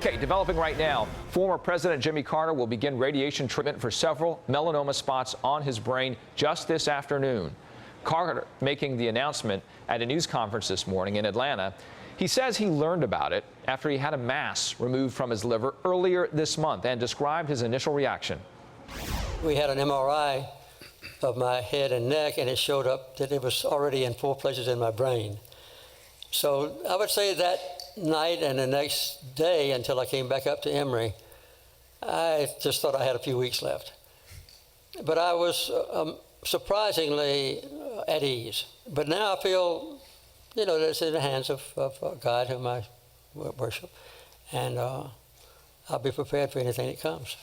Okay, developing right now, former President Jimmy Carter will begin radiation treatment for several melanoma spots on his brain just this afternoon. Carter making the announcement at a news conference this morning in Atlanta. He says he learned about it after he had a mass removed from his liver earlier this month and described his initial reaction. We had an MRI of my head and neck, and it showed up that it was already in 4 places in my brain. So I would say that night and the next day until I came back up to Emory, I just thought I had a few weeks left. But I was surprisingly at ease. But now I feel, that it's in the hands of God, whom I worship, and I'll be prepared for anything that comes.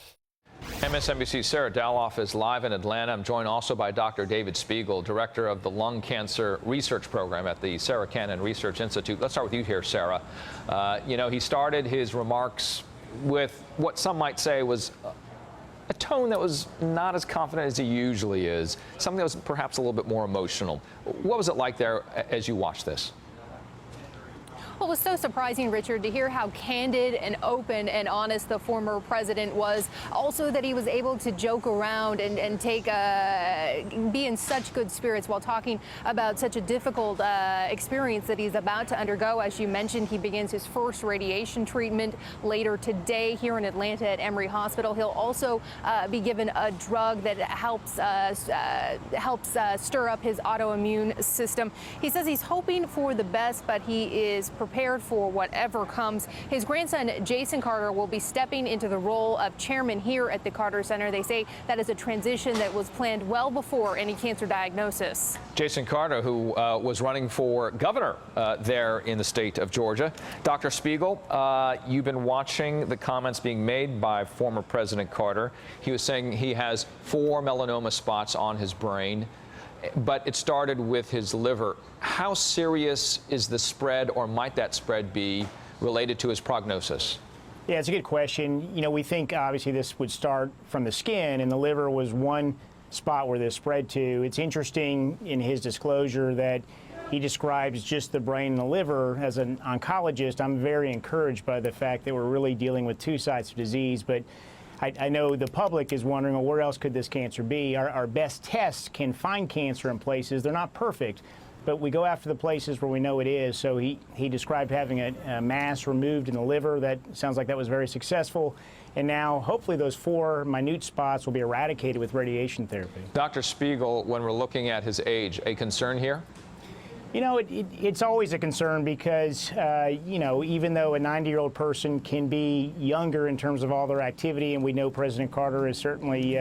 MSNBC's Sarah Daloff is live in Atlanta. I'm joined also by Dr. David Spiegel, director of the Lung Cancer Research Program at the Sarah Cannon Research Institute. Let's start with you here, Sarah. He started his remarks with what some might say was a tone that was not as confident as he usually is, something that was perhaps a little bit more emotional. What was it like there as you watched this? Well, it was so surprising, Richard, to hear how candid and open and honest the former president was. Also that he was able to joke around and be in such good spirits while talking about such a difficult experience that he's about to undergo. As you mentioned, he begins his first radiation treatment later today here in Atlanta at Emory Hospital. He'll also be given a drug that helps stir up his autoimmune system. He says he's hoping for the best, but he is prepared for whatever comes. His grandson, Jason Carter, will be stepping into the role of chairman here at the Carter Center. They say that is a transition that was planned well before any cancer diagnosis. Jason Carter, who was running for governor there in the state of Georgia. Dr. Spiegel, you've been watching the comments being made by former President Carter. He was saying he has 4 melanoma spots on his brain, but it started with his liver. How serious is the spread, or might that spread be related to his prognosis? Yeah, it's a good question. We think obviously this would start from the skin, and the liver was one spot where this spread to. It's interesting in his disclosure that he describes just the brain and the liver. As an oncologist, I'm very encouraged by the fact that we're really dealing with 2 sides of disease, but I know the public is wondering, well, where else could this cancer be? Our best tests can find cancer in places. They're not perfect, but we go after the places where we know it is. So he described having a mass removed in the liver. That sounds like that was very successful. And now, hopefully, those 4 minute spots will be eradicated with radiation therapy. Dr. Spiegel, when we're looking at his age, a concern here? It's always a concern because, even though a 90-year-old person can be younger in terms of all their activity, and we know President Carter is certainly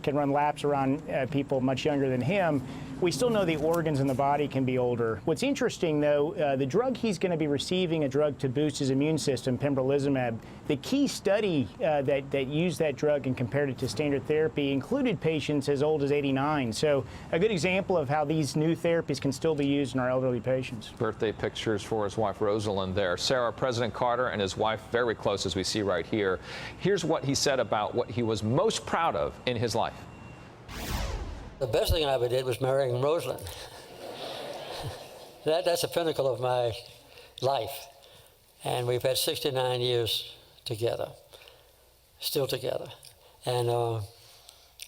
can run laps around people much younger than him, we still know the organs in the body can be older. What's interesting, though, the drug he's going to be receiving, a drug to boost his immune system, pembrolizumab, the key study that used that drug and compared it to standard therapy included patients as old as 89. So a good example of how these new therapies can still be used in our elderly patients. Birthday pictures for his wife, Rosalind, there. Sarah, President Carter and his wife very close, as we see right here. Here's what he said about what he was most proud of in his life. The best thing I ever did was marrying Rosalind. That's the pinnacle of my life. And we've had 69 years together, still together. And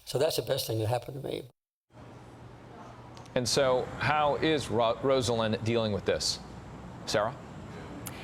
so that's the best thing that happened to me. And so how is Rosalind dealing with this? Sarah?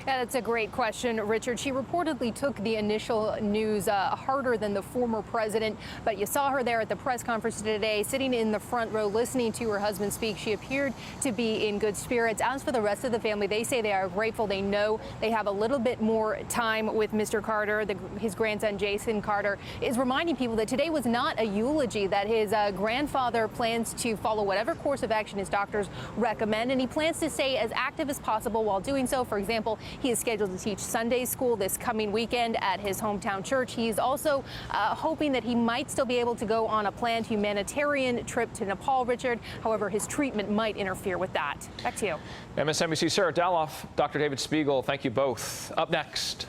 Yeah, that's a great question, Richard. She reportedly took the initial news harder than the former president, but you saw her there at the press conference today, sitting in the front row, listening to her husband speak. She appeared to be in good spirits. As for the rest of the family, they say they are grateful. They know they have a little bit more time with Mr. Carter. His grandson, Jason Carter, is reminding people that today was not a eulogy, that his grandfather plans to follow whatever course of action his doctors recommend, and he plans to stay as active as possible while doing so. For example, he is scheduled to teach Sunday school this coming weekend at his hometown church. He's also hoping that he might still be able to go on a planned humanitarian trip to Nepal, Richard. However, his treatment might interfere with that. Back to you. MSNBC's Sarah Daloff, Dr. David Spiegel, thank you both. Up next.